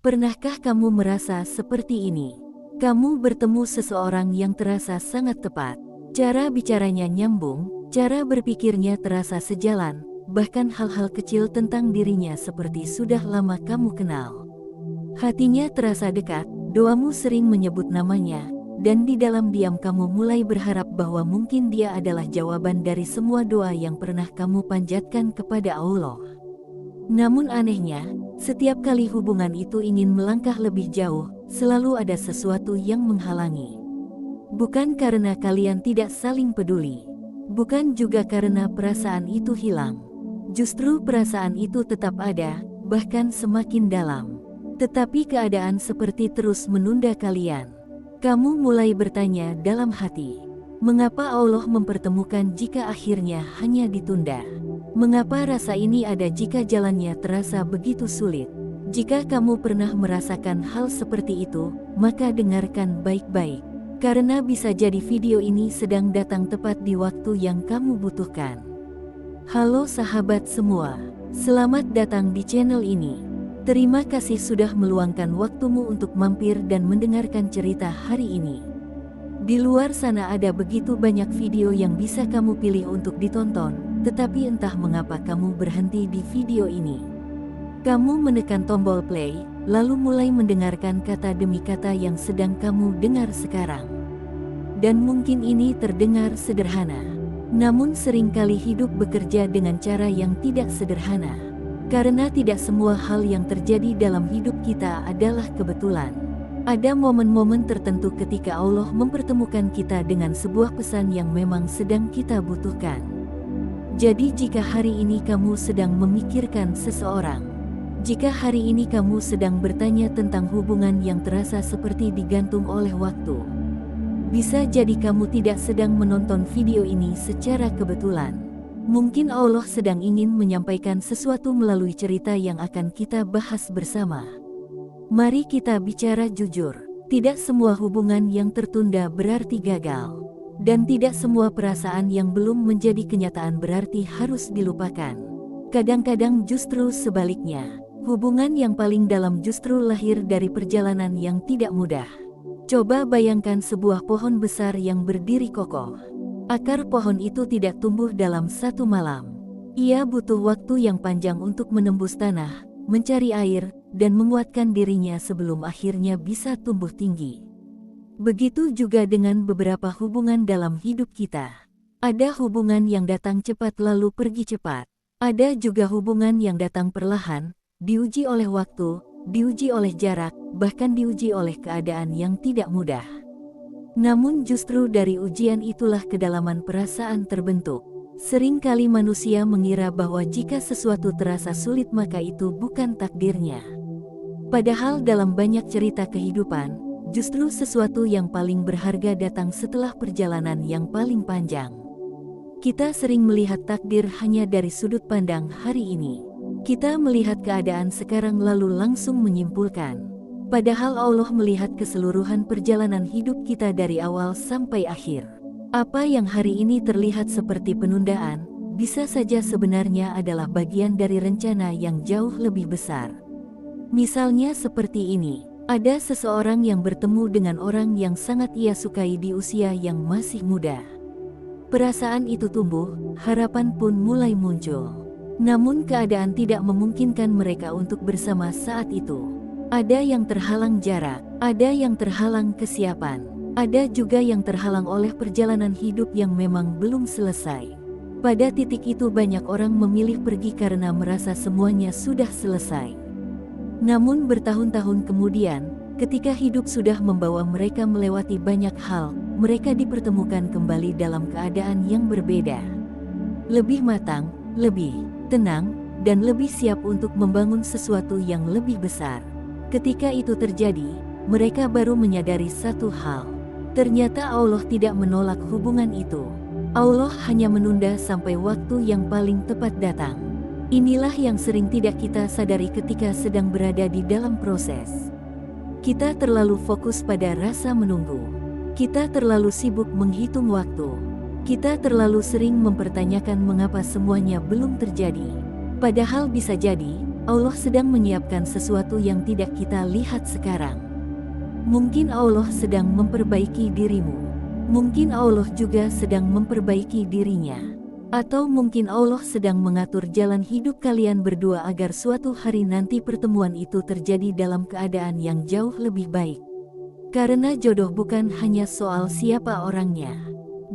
Pernahkah kamu merasa seperti ini? Kamu bertemu seseorang yang terasa sangat tepat. Cara bicaranya nyambung, cara berpikirnya terasa sejalan, bahkan hal-hal kecil tentang dirinya seperti sudah lama kamu kenal. Hatinya terasa dekat, doamu sering menyebut namanya, dan di dalam diam kamu mulai berharap bahwa mungkin dia adalah jawaban dari semua doa yang pernah kamu panjatkan kepada Allah. Namun anehnya, setiap kali hubungan itu ingin melangkah lebih jauh, selalu ada sesuatu yang menghalangi. Bukan karena kalian tidak saling peduli, bukan juga karena perasaan itu hilang. Justru perasaan itu tetap ada, bahkan semakin dalam. Tetapi keadaan seperti terus menunda kalian. Kamu mulai bertanya dalam hati, mengapa Allah mempertemukan jika akhirnya hanya ditunda? Mengapa rasa ini ada jika jalannya terasa begitu sulit? Jika kamu pernah merasakan hal seperti itu, maka dengarkan baik-baik. Karena bisa jadi video ini sedang datang tepat di waktu yang kamu butuhkan. Halo sahabat semua, selamat datang di channel ini. Terima kasih sudah meluangkan waktumu untuk mampir dan mendengarkan cerita hari ini. Di luar sana ada begitu banyak video yang bisa kamu pilih untuk ditonton, tetapi entah mengapa kamu berhenti di video ini. Kamu menekan tombol play, lalu mulai mendengarkan kata demi kata yang sedang kamu dengar sekarang. Dan mungkin ini terdengar sederhana. Namun seringkali hidup bekerja dengan cara yang tidak sederhana. Karena tidak semua hal yang terjadi dalam hidup kita adalah kebetulan. Ada momen-momen tertentu ketika Allah mempertemukan kita dengan sebuah pesan yang memang sedang kita butuhkan. Jadi jika hari ini kamu sedang memikirkan seseorang, jika hari ini kamu sedang bertanya tentang hubungan yang terasa seperti digantung oleh waktu, bisa jadi kamu tidak sedang menonton video ini secara kebetulan. Mungkin Allah sedang ingin menyampaikan sesuatu melalui cerita yang akan kita bahas bersama. Mari kita bicara jujur, tidak semua hubungan yang tertunda berarti gagal. Dan tidak semua perasaan yang belum menjadi kenyataan berarti harus dilupakan. Kadang-kadang justru sebaliknya, hubungan yang paling dalam justru lahir dari perjalanan yang tidak mudah. Coba bayangkan sebuah pohon besar yang berdiri kokoh. Akar pohon itu tidak tumbuh dalam satu malam. Ia butuh waktu yang panjang untuk menembus tanah, mencari air, dan menguatkan dirinya sebelum akhirnya bisa tumbuh tinggi. Begitu juga dengan beberapa hubungan dalam hidup kita. Ada hubungan yang datang cepat lalu pergi cepat. Ada juga hubungan yang datang perlahan, diuji oleh waktu, diuji oleh jarak, bahkan diuji oleh keadaan yang tidak mudah. Namun justru dari ujian itulah kedalaman perasaan terbentuk. Seringkali manusia mengira bahwa jika sesuatu terasa sulit maka itu bukan takdirnya. Padahal dalam banyak cerita kehidupan, justru sesuatu yang paling berharga datang setelah perjalanan yang paling panjang. Kita sering melihat takdir hanya dari sudut pandang hari ini. Kita melihat keadaan sekarang lalu langsung menyimpulkan. Padahal Allah melihat keseluruhan perjalanan hidup kita dari awal sampai akhir. Apa yang hari ini terlihat seperti penundaan, bisa saja sebenarnya adalah bagian dari rencana yang jauh lebih besar. Misalnya seperti ini, ada seseorang yang bertemu dengan orang yang sangat ia sukai di usia yang masih muda. Perasaan itu tumbuh, harapan pun mulai muncul. Namun keadaan tidak memungkinkan mereka untuk bersama saat itu. Ada yang terhalang jarak, ada yang terhalang kesiapan, ada juga yang terhalang oleh perjalanan hidup yang memang belum selesai. Pada titik itu banyak orang memilih pergi karena merasa semuanya sudah selesai. Namun bertahun-tahun kemudian, ketika hidup sudah membawa mereka melewati banyak hal, mereka dipertemukan kembali dalam keadaan yang berbeda. Lebih matang, lebih tenang, dan lebih siap untuk membangun sesuatu yang lebih besar. Ketika itu terjadi, mereka baru menyadari satu hal. Ternyata Allah tidak menolak hubungan itu. Allah hanya menunda sampai waktu yang paling tepat datang. Inilah yang sering tidak kita sadari ketika sedang berada di dalam proses. Kita terlalu fokus pada rasa menunggu. Kita terlalu sibuk menghitung waktu. Kita terlalu sering mempertanyakan mengapa semuanya belum terjadi. Padahal bisa jadi, Allah sedang menyiapkan sesuatu yang tidak kita lihat sekarang. Mungkin Allah sedang memperbaiki dirimu. Mungkin Allah juga sedang memperbaiki dirinya. Atau mungkin Allah sedang mengatur jalan hidup kalian berdua agar suatu hari nanti pertemuan itu terjadi dalam keadaan yang jauh lebih baik. Karena jodoh bukan hanya soal siapa orangnya.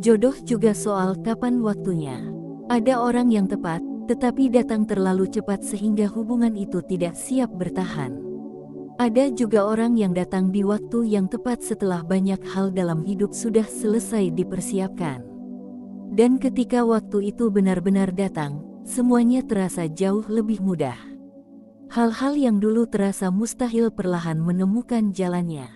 Jodoh juga soal kapan waktunya. Ada orang yang tepat, tetapi datang terlalu cepat sehingga hubungan itu tidak siap bertahan. Ada juga orang yang datang di waktu yang tepat setelah banyak hal dalam hidup sudah selesai dipersiapkan. Dan ketika waktu itu benar-benar datang, semuanya terasa jauh lebih mudah. Hal-hal yang dulu terasa mustahil perlahan menemukan jalannya.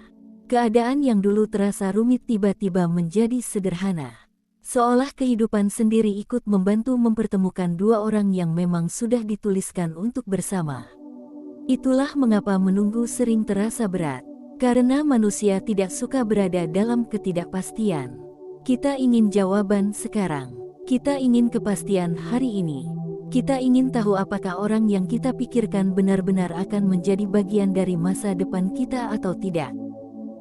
Keadaan yang dulu terasa rumit tiba-tiba menjadi sederhana. Seolah kehidupan sendiri ikut membantu mempertemukan dua orang yang memang sudah dituliskan untuk bersama. Itulah mengapa menunggu sering terasa berat. Karena manusia tidak suka berada dalam ketidakpastian. Kita ingin jawaban sekarang. Kita ingin kepastian hari ini. Kita ingin tahu apakah orang yang kita pikirkan benar-benar akan menjadi bagian dari masa depan kita atau tidak.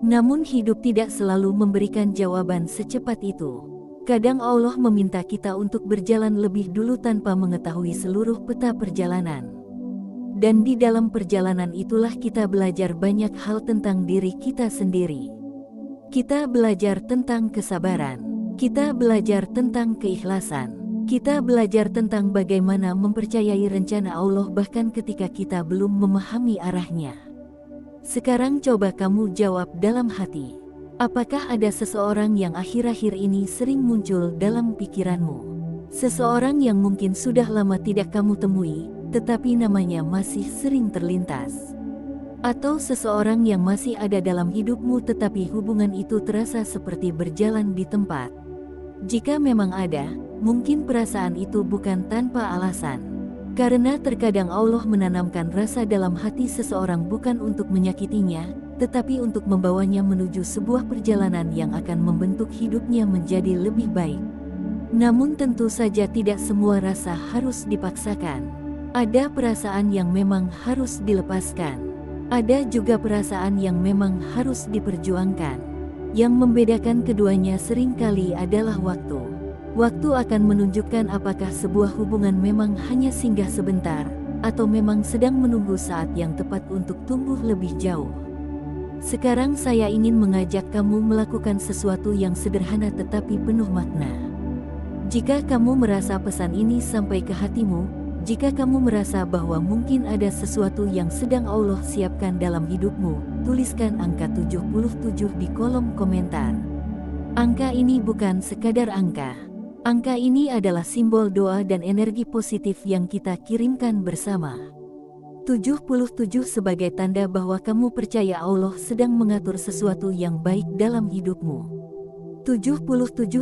Namun hidup tidak selalu memberikan jawaban secepat itu. Kadang Allah meminta kita untuk berjalan lebih dulu tanpa mengetahui seluruh peta perjalanan. Dan di dalam perjalanan itulah kita belajar banyak hal tentang diri kita sendiri. Kita belajar tentang kesabaran. Kita belajar tentang keikhlasan. Kita belajar tentang bagaimana mempercayai rencana Allah bahkan ketika kita belum memahami arahnya. Sekarang coba kamu jawab dalam hati. Apakah ada seseorang yang akhir-akhir ini sering muncul dalam pikiranmu? Seseorang yang mungkin sudah lama tidak kamu temui, tetapi namanya masih sering terlintas. Atau seseorang yang masih ada dalam hidupmu tetapi hubungan itu terasa seperti berjalan di tempat. Jika memang ada, mungkin perasaan itu bukan tanpa alasan. Karena terkadang Allah menanamkan rasa dalam hati seseorang bukan untuk menyakitinya, tetapi untuk membawanya menuju sebuah perjalanan yang akan membentuk hidupnya menjadi lebih baik. Namun tentu saja tidak semua rasa harus dipaksakan. Ada perasaan yang memang harus dilepaskan. Ada juga perasaan yang memang harus diperjuangkan. Yang membedakan keduanya seringkali adalah waktu. Waktu akan menunjukkan apakah sebuah hubungan memang hanya singgah sebentar, atau memang sedang menunggu saat yang tepat untuk tumbuh lebih jauh. Sekarang saya ingin mengajak kamu melakukan sesuatu yang sederhana tetapi penuh makna. Jika kamu merasa pesan ini sampai ke hatimu, jika kamu merasa bahwa mungkin ada sesuatu yang sedang Allah siapkan dalam hidupmu, tuliskan angka 77 di kolom komentar. Angka ini bukan sekadar angka. Angka ini adalah simbol doa dan energi positif yang kita kirimkan bersama. 77 sebagai tanda bahwa kamu percaya Allah sedang mengatur sesuatu yang baik dalam hidupmu. 77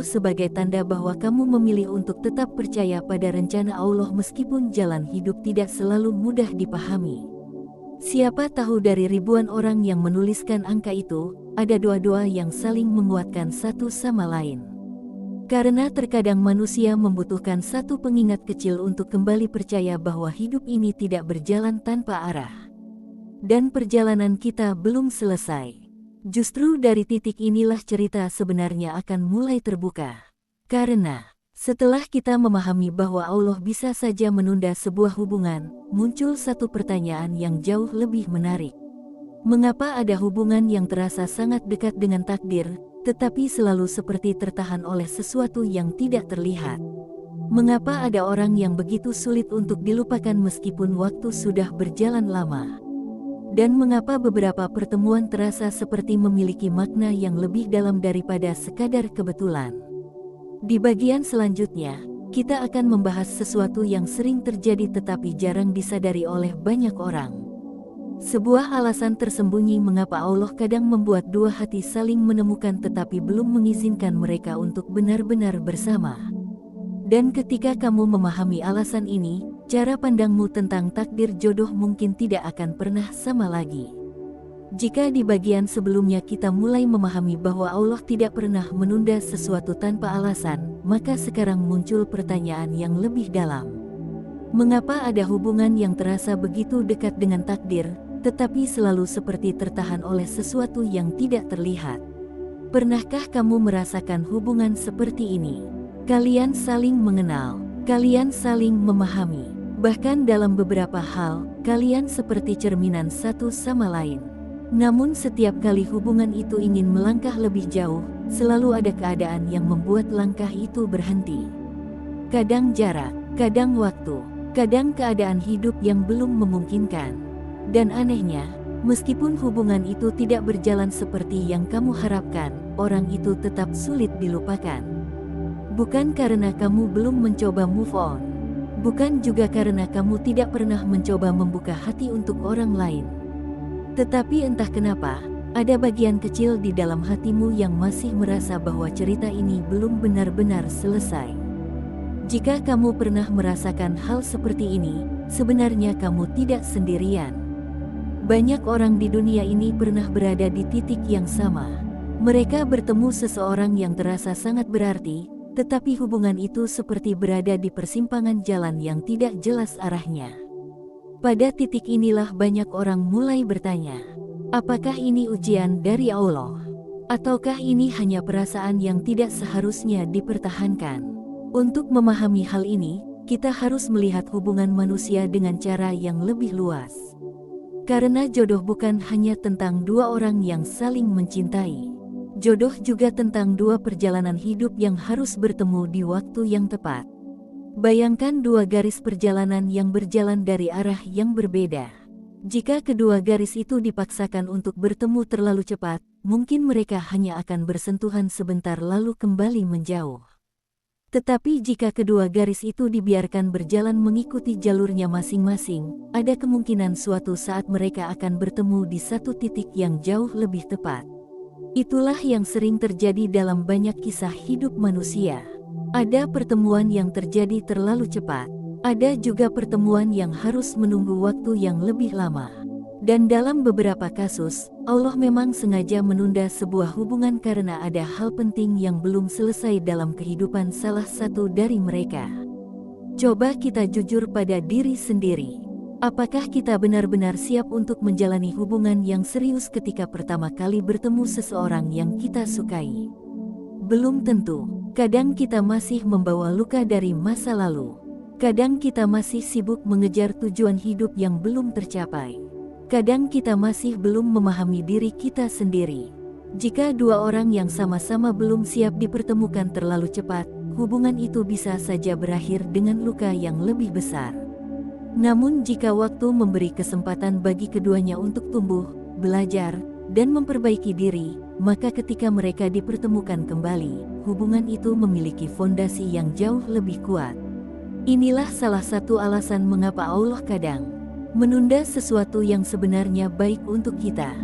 sebagai tanda bahwa kamu memilih untuk tetap percaya pada rencana Allah meskipun jalan hidup tidak selalu mudah dipahami. Siapa tahu dari ribuan orang yang menuliskan angka itu, ada doa-doa yang saling menguatkan satu sama lain. Karena terkadang manusia membutuhkan satu pengingat kecil untuk kembali percaya bahwa hidup ini tidak berjalan tanpa arah. Dan perjalanan kita belum selesai. Justru dari titik inilah cerita sebenarnya akan mulai terbuka. Karena setelah kita memahami bahwa Allah bisa saja menunda sebuah hubungan, muncul satu pertanyaan yang jauh lebih menarik. Mengapa ada hubungan yang terasa sangat dekat dengan takdir, tetapi selalu seperti tertahan oleh sesuatu yang tidak terlihat? Mengapa ada orang yang begitu sulit untuk dilupakan meskipun waktu sudah berjalan lama? Dan mengapa beberapa pertemuan terasa seperti memiliki makna yang lebih dalam daripada sekadar kebetulan? Di bagian selanjutnya, kita akan membahas sesuatu yang sering terjadi tetapi jarang disadari oleh banyak orang. Sebuah alasan tersembunyi mengapa Allah kadang membuat dua hati saling menemukan tetapi belum mengizinkan mereka untuk benar-benar bersama. Dan ketika kamu memahami alasan ini, cara pandangmu tentang takdir jodoh mungkin tidak akan pernah sama lagi. Jika di bagian sebelumnya kita mulai memahami bahwa Allah tidak pernah menunda sesuatu tanpa alasan, maka sekarang muncul pertanyaan yang lebih dalam. Mengapa ada hubungan yang terasa begitu dekat dengan takdir, tetapi selalu seperti tertahan oleh sesuatu yang tidak terlihat? Pernahkah kamu merasakan hubungan seperti ini? Kalian saling mengenal, kalian saling memahami, bahkan dalam beberapa hal, kalian seperti cerminan satu sama lain. Namun setiap kali hubungan itu ingin melangkah lebih jauh, selalu ada keadaan yang membuat langkah itu berhenti. Kadang jarak, kadang waktu, kadang keadaan hidup yang belum memungkinkan. Dan anehnya, meskipun hubungan itu tidak berjalan seperti yang kamu harapkan, orang itu tetap sulit dilupakan. Bukan karena kamu belum mencoba move on. Bukan juga karena kamu tidak pernah mencoba membuka hati untuk orang lain. Tetapi entah kenapa, ada bagian kecil di dalam hatimu yang masih merasa bahwa cerita ini belum benar-benar selesai. Jika kamu pernah merasakan hal seperti ini, sebenarnya kamu tidak sendirian. Banyak orang di dunia ini pernah berada di titik yang sama. Mereka bertemu seseorang yang terasa sangat berarti, tetapi hubungan itu seperti berada di persimpangan jalan yang tidak jelas arahnya. Pada titik inilah banyak orang mulai bertanya, apakah ini ujian dari Allah? Ataukah ini hanya perasaan yang tidak seharusnya dipertahankan? Untuk memahami hal ini, kita harus melihat hubungan manusia dengan cara yang lebih luas. Karena jodoh bukan hanya tentang dua orang yang saling mencintai. Jodoh juga tentang dua perjalanan hidup yang harus bertemu di waktu yang tepat. Bayangkan dua garis perjalanan yang berjalan dari arah yang berbeda. Jika kedua garis itu dipaksakan untuk bertemu terlalu cepat, mungkin mereka hanya akan bersentuhan sebentar lalu kembali menjauh. Tetapi jika kedua garis itu dibiarkan berjalan mengikuti jalurnya masing-masing, ada kemungkinan suatu saat mereka akan bertemu di satu titik yang jauh lebih tepat. Itulah yang sering terjadi dalam banyak kisah hidup manusia. Ada pertemuan yang terjadi terlalu cepat. Ada juga pertemuan yang harus menunggu waktu yang lebih lama. Dan dalam beberapa kasus, Allah memang sengaja menunda sebuah hubungan karena ada hal penting yang belum selesai dalam kehidupan salah satu dari mereka. Coba kita jujur pada diri sendiri. Apakah kita benar-benar siap untuk menjalani hubungan yang serius ketika pertama kali bertemu seseorang yang kita sukai? Belum tentu. Kadang kita masih membawa luka dari masa lalu. Kadang kita masih sibuk mengejar tujuan hidup yang belum tercapai. Kadang kita masih belum memahami diri kita sendiri. Jika dua orang yang sama-sama belum siap dipertemukan terlalu cepat, hubungan itu bisa saja berakhir dengan luka yang lebih besar. Namun jika waktu memberi kesempatan bagi keduanya untuk tumbuh, belajar, dan memperbaiki diri, maka ketika mereka dipertemukan kembali, hubungan itu memiliki fondasi yang jauh lebih kuat. Inilah salah satu alasan mengapa Allah kadang menunda sesuatu yang sebenarnya baik untuk kita.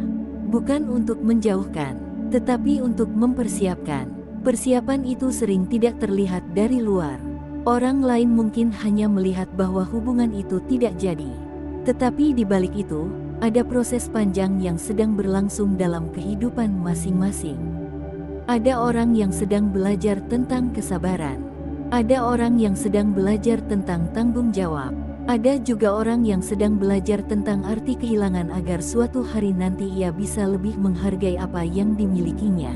Bukan untuk menjauhkan, tetapi untuk mempersiapkan. Persiapan itu sering tidak terlihat dari luar. Orang lain mungkin hanya melihat bahwa hubungan itu tidak jadi. Tetapi di balik itu, ada proses panjang yang sedang berlangsung dalam kehidupan masing-masing. Ada orang yang sedang belajar tentang kesabaran. Ada orang yang sedang belajar tentang tanggung jawab. Ada juga orang yang sedang belajar tentang arti kehilangan agar suatu hari nanti ia bisa lebih menghargai apa yang dimilikinya.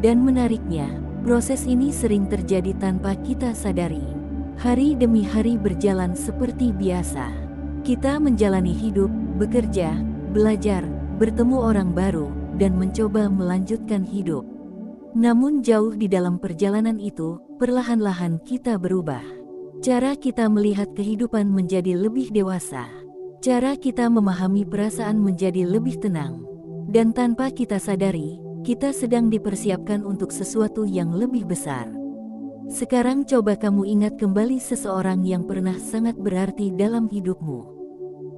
Dan menariknya, proses ini sering terjadi tanpa kita sadari. Hari demi hari berjalan seperti biasa. Kita menjalani hidup, bekerja, belajar, bertemu orang baru, dan mencoba melanjutkan hidup. Namun jauh di dalam perjalanan itu, perlahan-lahan kita berubah. Cara kita melihat kehidupan menjadi lebih dewasa. Cara kita memahami perasaan menjadi lebih tenang. Dan tanpa kita sadari, kita sedang dipersiapkan untuk sesuatu yang lebih besar. Sekarang coba kamu ingat kembali seseorang yang pernah sangat berarti dalam hidupmu.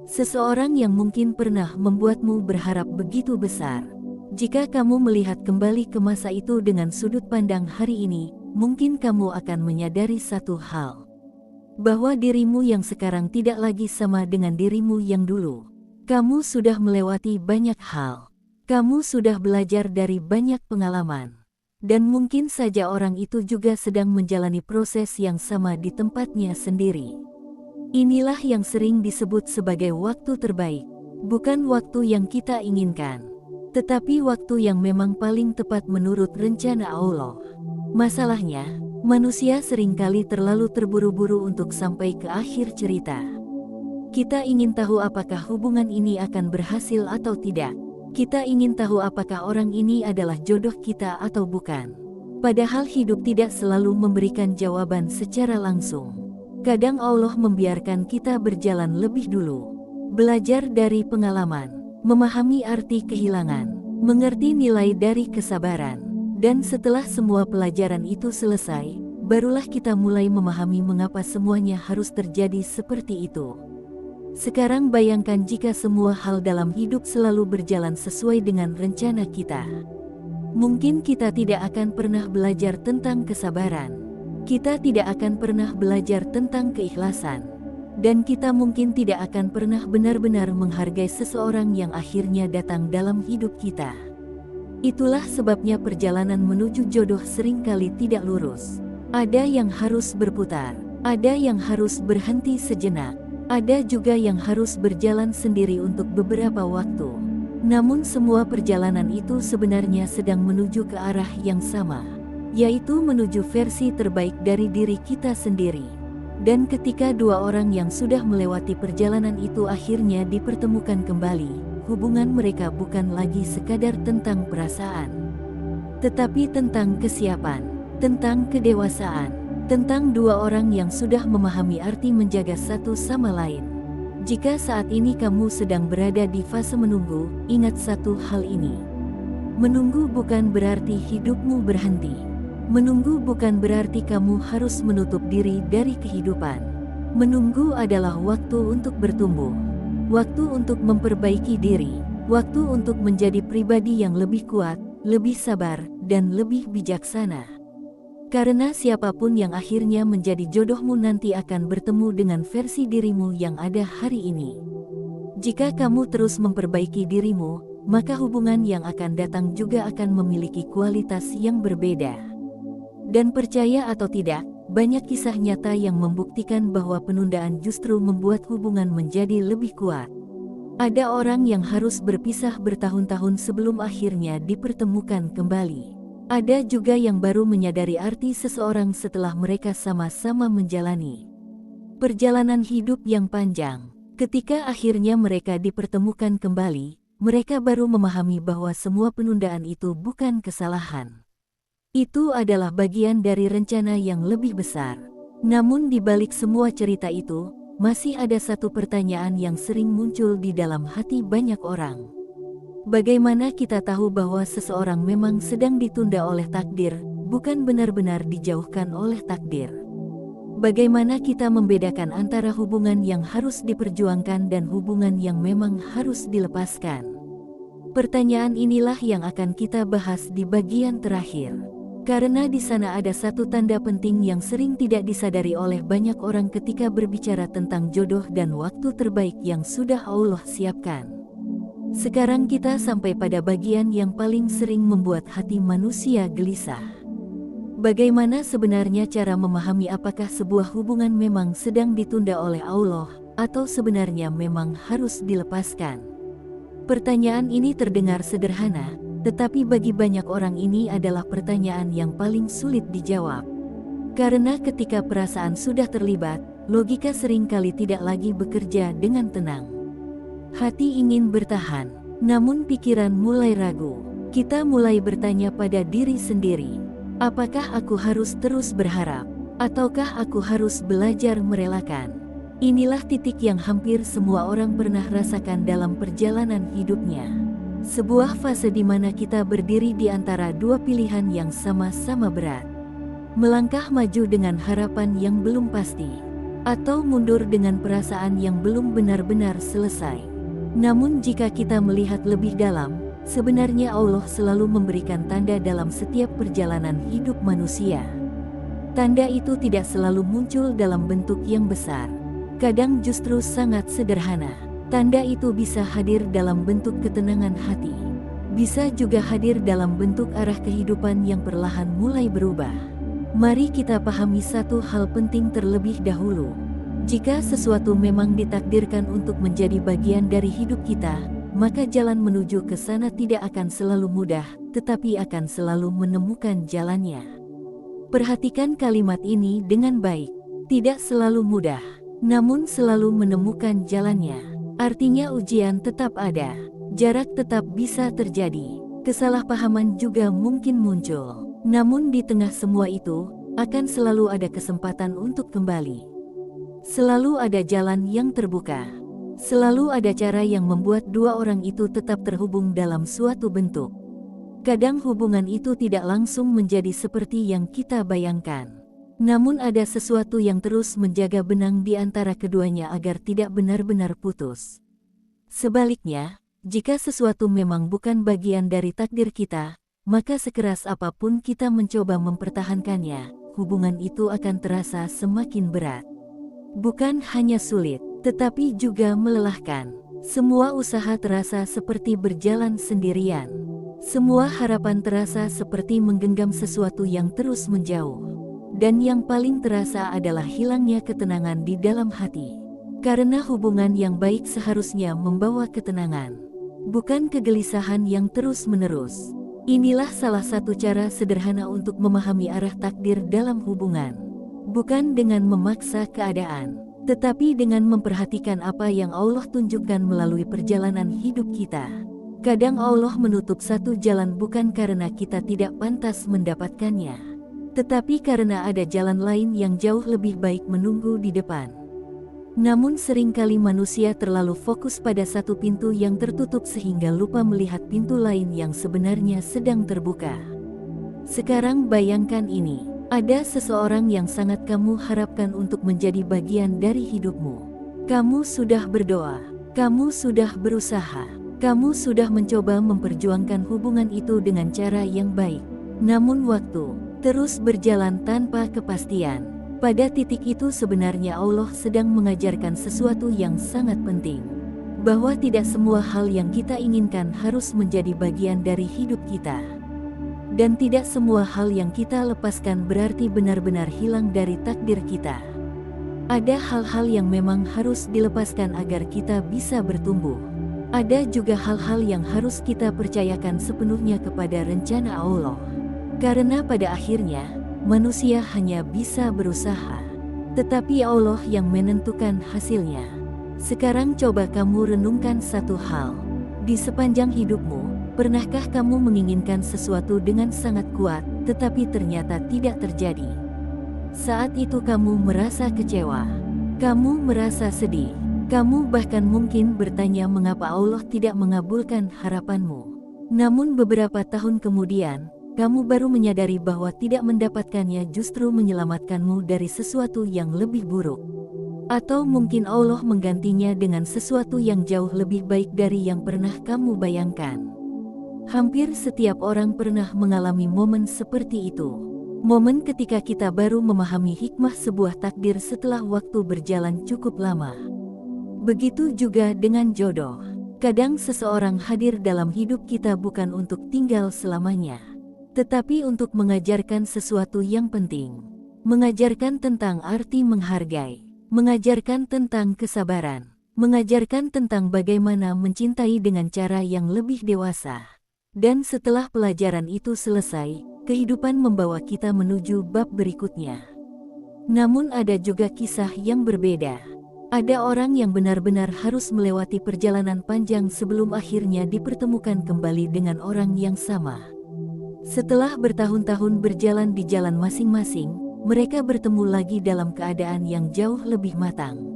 Seseorang yang mungkin pernah membuatmu berharap begitu besar. Jika kamu melihat kembali ke masa itu dengan sudut pandang hari ini, mungkin kamu akan menyadari satu hal. Bahwa dirimu yang sekarang tidak lagi sama dengan dirimu yang dulu. Kamu sudah melewati banyak hal. Kamu sudah belajar dari banyak pengalaman. Dan mungkin saja orang itu juga sedang menjalani proses yang sama di tempatnya sendiri. Inilah yang sering disebut sebagai waktu terbaik. Bukan waktu yang kita inginkan, tetapi waktu yang memang paling tepat menurut rencana Allah. Masalahnya, manusia seringkali terlalu terburu-buru untuk sampai ke akhir cerita. Kita ingin tahu apakah hubungan ini akan berhasil atau tidak. Kita ingin tahu apakah orang ini adalah jodoh kita atau bukan. Padahal hidup tidak selalu memberikan jawaban secara langsung. Kadang Allah membiarkan kita berjalan lebih dulu. Belajar dari pengalaman, memahami arti kehilangan, mengerti nilai dari kesabaran. Dan setelah semua pelajaran itu selesai, barulah kita mulai memahami mengapa semuanya harus terjadi seperti itu. Sekarang bayangkan jika semua hal dalam hidup selalu berjalan sesuai dengan rencana kita. Mungkin kita tidak akan pernah belajar tentang kesabaran. Kita tidak akan pernah belajar tentang keikhlasan. Dan kita mungkin tidak akan pernah benar-benar menghargai seseorang yang akhirnya datang dalam hidup kita. Itulah sebabnya perjalanan menuju jodoh seringkali tidak lurus. Ada yang harus berputar, ada yang harus berhenti sejenak, ada juga yang harus berjalan sendiri untuk beberapa waktu. Namun semua perjalanan itu sebenarnya sedang menuju ke arah yang sama, yaitu menuju versi terbaik dari diri kita sendiri. Dan ketika dua orang yang sudah melewati perjalanan itu akhirnya dipertemukan kembali, hubungan mereka bukan lagi sekadar tentang perasaan, tetapi tentang kesiapan, tentang kedewasaan, tentang dua orang yang sudah memahami arti menjaga satu sama lain. Jika saat ini kamu sedang berada di fase menunggu, ingat satu hal ini. Menunggu bukan berarti hidupmu berhenti. Menunggu bukan berarti kamu harus menutup diri dari kehidupan. Menunggu adalah waktu untuk bertumbuh, waktu untuk memperbaiki diri, waktu untuk menjadi pribadi yang lebih kuat, lebih sabar, dan lebih bijaksana. Karena siapapun yang akhirnya menjadi jodohmu nanti akan bertemu dengan versi dirimu yang ada hari ini. Jika kamu terus memperbaiki dirimu, maka hubungan yang akan datang juga akan memiliki kualitas yang berbeda. Dan percaya atau tidak, banyak kisah nyata yang membuktikan bahwa penundaan justru membuat hubungan menjadi lebih kuat. Ada orang yang harus berpisah bertahun-tahun sebelum akhirnya dipertemukan kembali. Ada juga yang baru menyadari arti seseorang setelah mereka sama-sama menjalani perjalanan hidup yang panjang. Ketika akhirnya mereka dipertemukan kembali, mereka baru memahami bahwa semua penundaan itu bukan kesalahan. Itu adalah bagian dari rencana yang lebih besar. Namun di balik semua cerita itu, masih ada satu pertanyaan yang sering muncul di dalam hati banyak orang. Bagaimana kita tahu bahwa seseorang memang sedang ditunda oleh takdir, bukan benar-benar dijauhkan oleh takdir? Bagaimana kita membedakan antara hubungan yang harus diperjuangkan dan hubungan yang memang harus dilepaskan? Pertanyaan inilah yang akan kita bahas di bagian terakhir. Karena di sana ada satu tanda penting yang sering tidak disadari oleh banyak orang ketika berbicara tentang jodoh dan waktu terbaik yang sudah Allah siapkan. Sekarang kita sampai pada bagian yang paling sering membuat hati manusia gelisah. Bagaimana sebenarnya cara memahami apakah sebuah hubungan memang sedang ditunda oleh Allah, atau sebenarnya memang harus dilepaskan? Pertanyaan ini terdengar sederhana, tetapi bagi banyak orang ini adalah pertanyaan yang paling sulit dijawab. Karena ketika perasaan sudah terlibat, logika seringkali tidak lagi bekerja dengan tenang. Hati ingin bertahan, namun pikiran mulai ragu. Kita mulai bertanya pada diri sendiri, apakah aku harus terus berharap, ataukah aku harus belajar merelakan? Inilah titik yang hampir semua orang pernah rasakan dalam perjalanan hidupnya. Sebuah fase di mana kita berdiri di antara dua pilihan yang sama-sama berat. Melangkah maju dengan harapan yang belum pasti, atau mundur dengan perasaan yang belum benar-benar selesai. Namun jika kita melihat lebih dalam, sebenarnya Allah selalu memberikan tanda dalam setiap perjalanan hidup manusia. Tanda itu tidak selalu muncul dalam bentuk yang besar. Kadang justru sangat sederhana. Tanda itu bisa hadir dalam bentuk ketenangan hati. Bisa juga hadir dalam bentuk arah kehidupan yang perlahan mulai berubah. Mari kita pahami satu hal penting terlebih dahulu. Jika sesuatu memang ditakdirkan untuk menjadi bagian dari hidup kita, maka jalan menuju ke sana tidak akan selalu mudah, tetapi akan selalu menemukan jalannya. Perhatikan kalimat ini dengan baik. Tidak selalu mudah, namun selalu menemukan jalannya. Artinya ujian tetap ada, jarak tetap bisa terjadi, kesalahpahaman juga mungkin muncul. Namun di tengah semua itu, akan selalu ada kesempatan untuk kembali. Selalu ada jalan yang terbuka. Selalu ada cara yang membuat dua orang itu tetap terhubung dalam suatu bentuk. Kadang hubungan itu tidak langsung menjadi seperti yang kita bayangkan. Namun ada sesuatu yang terus menjaga benang di antara keduanya agar tidak benar-benar putus. Sebaliknya, jika sesuatu memang bukan bagian dari takdir kita, maka sekeras apapun kita mencoba mempertahankannya, hubungan itu akan terasa semakin berat. Bukan hanya sulit, tetapi juga melelahkan. Semua usaha terasa seperti berjalan sendirian. Semua harapan terasa seperti menggenggam sesuatu yang terus menjauh. Dan yang paling terasa adalah hilangnya ketenangan di dalam hati. Karena hubungan yang baik seharusnya membawa ketenangan, bukan kegelisahan yang terus-menerus. Inilah salah satu cara sederhana untuk memahami arah takdir dalam hubungan. Bukan dengan memaksa keadaan, tetapi dengan memperhatikan apa yang Allah tunjukkan melalui perjalanan hidup kita. Kadang Allah menutup satu jalan bukan karena kita tidak pantas mendapatkannya, tetapi karena ada jalan lain yang jauh lebih baik menunggu di depan. Namun seringkali manusia terlalu fokus pada satu pintu yang tertutup sehingga lupa melihat pintu lain yang sebenarnya sedang terbuka. Sekarang bayangkan ini. Ada seseorang yang sangat kamu harapkan untuk menjadi bagian dari hidupmu. Kamu sudah berdoa, kamu sudah berusaha, kamu sudah mencoba memperjuangkan hubungan itu dengan cara yang baik. Namun waktu terus berjalan tanpa kepastian. Pada titik itu sebenarnya Allah sedang mengajarkan sesuatu yang sangat penting. Bahwa tidak semua hal yang kita inginkan harus menjadi bagian dari hidup kita. Dan tidak semua hal yang kita lepaskan berarti benar-benar hilang dari takdir kita. Ada hal-hal yang memang harus dilepaskan agar kita bisa bertumbuh. Ada juga hal-hal yang harus kita percayakan sepenuhnya kepada rencana Allah. Karena pada akhirnya, manusia hanya bisa berusaha, tetapi Allah yang menentukan hasilnya. Sekarang coba kamu renungkan satu hal. Di sepanjang hidupmu, pernahkah kamu menginginkan sesuatu dengan sangat kuat, tetapi ternyata tidak terjadi? Saat itu kamu merasa kecewa, kamu merasa sedih, kamu bahkan mungkin bertanya mengapa Allah tidak mengabulkan harapanmu. Namun beberapa tahun kemudian, kamu baru menyadari bahwa tidak mendapatkannya justru menyelamatkanmu dari sesuatu yang lebih buruk. Atau mungkin Allah menggantinya dengan sesuatu yang jauh lebih baik dari yang pernah kamu bayangkan. Hampir setiap orang pernah mengalami momen seperti itu. Momen ketika kita baru memahami hikmah sebuah takdir setelah waktu berjalan cukup lama. Begitu juga dengan jodoh. Kadang seseorang hadir dalam hidup kita bukan untuk tinggal selamanya, tetapi untuk mengajarkan sesuatu yang penting. Mengajarkan tentang arti menghargai, mengajarkan tentang kesabaran, mengajarkan tentang bagaimana mencintai dengan cara yang lebih dewasa. Dan setelah pelajaran itu selesai, kehidupan membawa kita menuju bab berikutnya. Namun ada juga kisah yang berbeda. Ada orang yang benar-benar harus melewati perjalanan panjang sebelum akhirnya dipertemukan kembali dengan orang yang sama. Setelah bertahun-tahun berjalan di jalan masing-masing, mereka bertemu lagi dalam keadaan yang jauh lebih matang.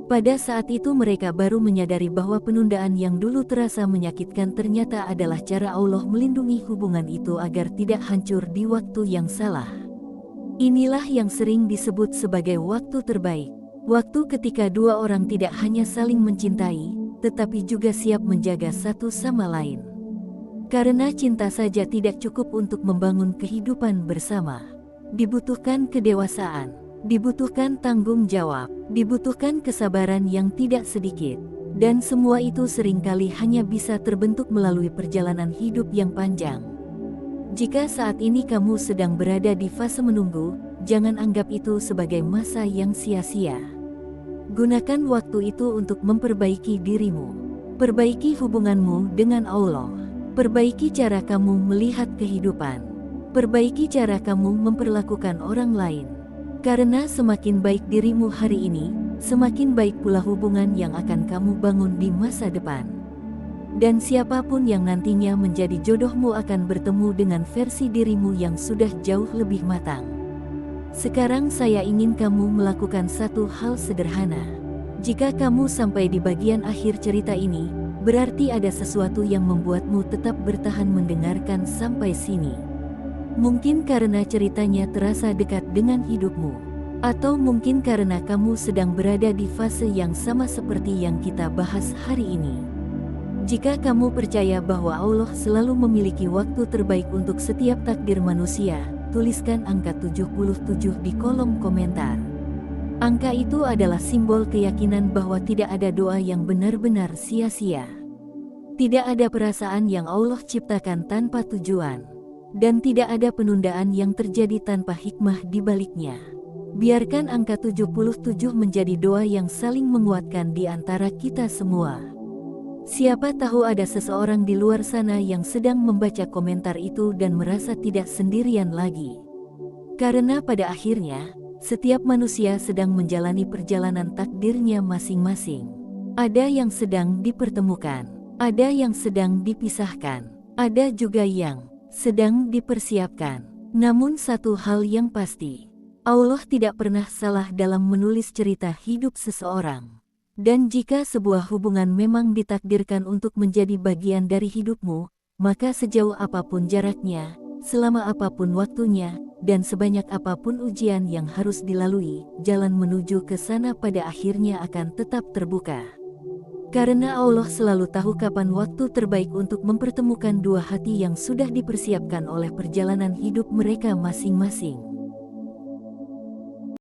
Pada saat itu mereka baru menyadari bahwa penundaan yang dulu terasa menyakitkan ternyata adalah cara Allah melindungi hubungan itu agar tidak hancur di waktu yang salah. Inilah yang sering disebut sebagai waktu terbaik. Waktu ketika dua orang tidak hanya saling mencintai, tetapi juga siap menjaga satu sama lain. Karena cinta saja tidak cukup untuk membangun kehidupan bersama. Dibutuhkan kedewasaan, dibutuhkan tanggung jawab, dibutuhkan kesabaran yang tidak sedikit. Dan semua itu seringkali hanya bisa terbentuk melalui perjalanan hidup yang panjang. Jika saat ini kamu sedang berada di fase menunggu, jangan anggap itu sebagai masa yang sia-sia. Gunakan waktu itu untuk memperbaiki dirimu. Perbaiki hubunganmu dengan Allah. Perbaiki cara kamu melihat kehidupan. Perbaiki cara kamu memperlakukan orang lain. Karena semakin baik dirimu hari ini, semakin baik pula hubungan yang akan kamu bangun di masa depan. Dan siapapun yang nantinya menjadi jodohmu akan bertemu dengan versi dirimu yang sudah jauh lebih matang. Sekarang saya ingin kamu melakukan satu hal sederhana. Jika kamu sampai di bagian akhir cerita ini, berarti ada sesuatu yang membuatmu tetap bertahan mendengarkan sampai sini. Mungkin karena ceritanya terasa dekat dengan hidupmu, atau mungkin karena kamu sedang berada di fase yang sama seperti yang kita bahas hari ini. Jika kamu percaya bahwa Allah selalu memiliki waktu terbaik untuk setiap takdir manusia, tuliskan angka 77 di kolom komentar. Angka itu adalah simbol keyakinan bahwa tidak ada doa yang benar-benar sia-sia. Tidak ada perasaan yang Allah ciptakan tanpa tujuan. Dan tidak ada penundaan yang terjadi tanpa hikmah di baliknya. Biarkan angka 77 menjadi doa yang saling menguatkan di antara kita semua. Siapa tahu ada seseorang di luar sana yang sedang membaca komentar itu dan merasa tidak sendirian lagi. Karena pada akhirnya, setiap manusia sedang menjalani perjalanan takdirnya masing-masing. Ada yang sedang dipertemukan, ada yang sedang dipisahkan, ada juga yang sedang dipersiapkan. Namun satu hal yang pasti, Allah tidak pernah salah dalam menulis cerita hidup seseorang. Dan jika sebuah hubungan memang ditakdirkan untuk menjadi bagian dari hidupmu, maka sejauh apapun jaraknya, selama apapun waktunya, dan sebanyak apapun ujian yang harus dilalui, jalan menuju ke sana pada akhirnya akan tetap terbuka. Karena Allah selalu tahu kapan waktu terbaik untuk mempertemukan dua hati yang sudah dipersiapkan oleh perjalanan hidup mereka masing-masing.